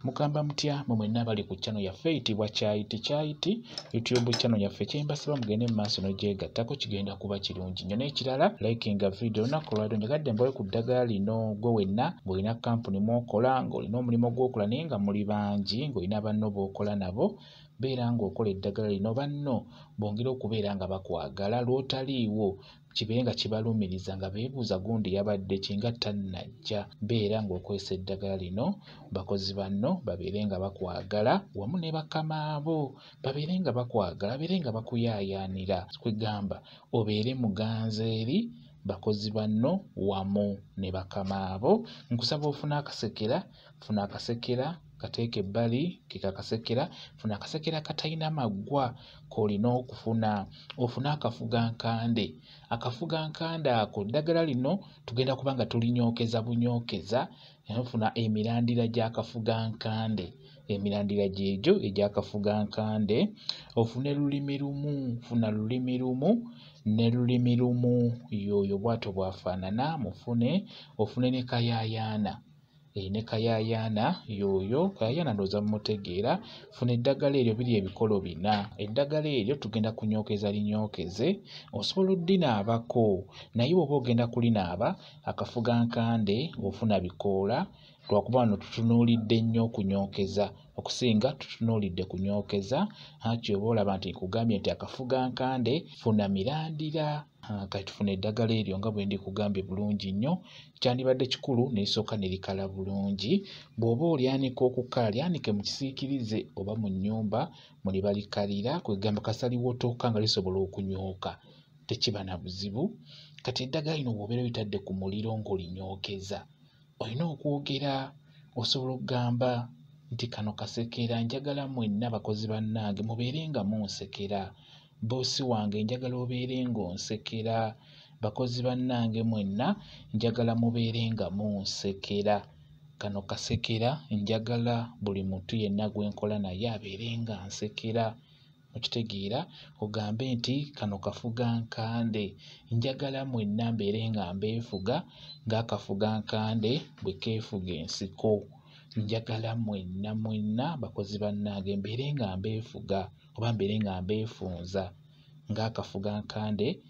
Mugamba mutya mu mwenna abali ku channel yaffe eyitibwa Kyayiti YouTube channel yaffe kyembasaba mugende mu maaso n'ogyegattako kigenda kuba kirungi nnyo. N'ekirala likinga video olunaku olwaleero njagadde mbawe ku ddagala lino gwe wenna ng'olina kampuni mw'okola ng'olina omulimu gw'okola naye nga muli bangi ng'olina banno b'okola nabo beera ng'okola eddagala lino banno bongera okubeera nga bakwagala lw'otaliiwo kibeere nga kibalumiriza nga beebuuza gundi yabadde kinga tannajja. Beera ng'okozesa eddagala lino bakozi banno babeere nga bakwagala wamu ne bakama abo babeere nga bakwagala babeere nga bakuyaayaanira kwegamba obeere muganzi eri bakozi banno wamu ne bakama abo. Nkusaba ofuna akasekera kateeke ebbali kekaakasekera funa akasekera katalina maggwa k'olina okufuna ofune akafugankande ako ddagala lino tugenda kuba nga tulinyookeza bunyookeza ofuna emirandira gy'akafugankande emirandira gy'egyo egy'akafugankande ofune lulimi lumu funa lulimi lumu ne lulimi lumu yoyo bw'atyo bw'afaanana ofune ne kayaayaana ne kayaayaana yoyo kayaayaana ndowooza mumutegeera. Funa eddagala eryo biri ebikolo bina. Eddagala eryo tugenda kunyookeza linyookeze osobola oddinaabako naye bw'oba ogenda kulinaaba akafugankande ofuna bikoola lwakuba wano tutunuulidde nnyo okunyookeza okusinga tutunuulidde kunyookeza hakyo oba olaba nti nkugambye nti akafugankande funa mirandira kati tufuna eddagala eryo nga bwe ndikugambye bulungi nnyo kyandibadde kikulu nerisooka ne likala bulungi. Bw'oba olyanika okukala lyanike mu kisiikirize oba mu nnyumba mwe balikalira kwegamba kasaliwotoka nga lisobola okunyooka tekiba na buzibu. Kati eddagala lino bw'obeera litadde ku muliro ng'olinyookeza olina okwogera osobola okugamba nti kano kasekera njagala mwenna bakozi bannange mubeere nga munsekera boosi wange njagala obeere ng'onsekera bakozi bannange mwenna njagala mubeere nga munsekera kano kasekera njagala buli muntu yenna gwe nkola naye abeere nga nsekera. Okitegeera ogambe nti kano kafugankande njagala mwenna mbeere nga mbeefuga ng'akafugankande bwe keefuga ensiko. Njagala mwenna bakozi bannange mbeere nga mbeefuga oba mbeere nga mbeefunza ng'akafugankande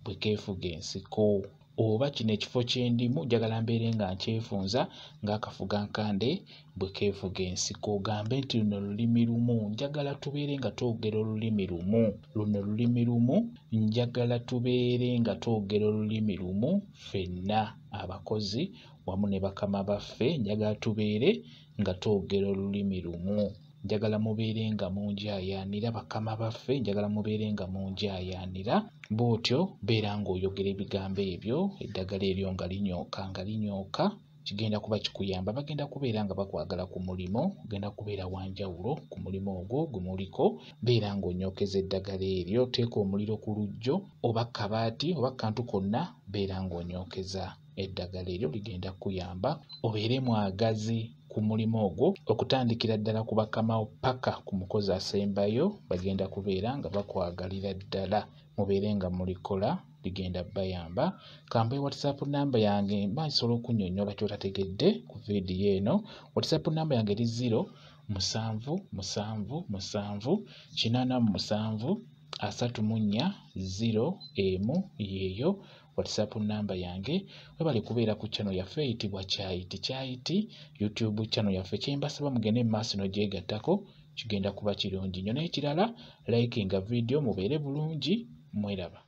bwe keefuga ensiko. Oba kino ekifo kye ndimu njagala mbeere nga nkyefunza ng'akafugankande bwe keefuga ensiko. Ogambe nti luno lulimi lumu njagala tubeere nga twogera olulimi lumu. Luno lulimi lumu njagala tubeere nga twogera olulimi lumu ffenna abakozi wamu ne bakama baffe njagala tubeere nga twogera olulimi lumu. Njagala mubeere nga munjaayaanira bakama baffe njagala mubeere nga munjaayaanira bw'otyo beera ng'oyogera ebigambo ebyo eddagala eryo nga linyooka kigenda kuba kikuyamba. Bagenda kubeera nga bakwagala ku mulimo ogenda kubeera wanjawulo ku mulimo ogwo gwe muliko. Beera ng'onyookeza eddagala eryo teeka omuliro ku lujjo oba kabaati oba kantu konna beera ng'onyookeza eddagala eryo ligenda kuyamba obeere mwagazi ku mulimu ogwo okutandikira ddala ku bakamawo paka ku mukozi asembayo bagenda kubeera nga bakwagalira ddala mubeere nga mulikola ligenda bayamba. Kambe WhatsApp namba yange mba nsobola okunnyonnyola ky'otategedde ku vidiyo eno. WhatsApp namba yange eri 0777873401 yeeyo WhatsApp namba yange. Webale kubeera ku channel yaffe eyitibwa Kyayiti YouTube channel yaffe kyembasaba mugende mu maaso n'ogyegattako kigenda kuba kirungi nnyo. N'ekirala likinga video mubeere bulungi mweraba.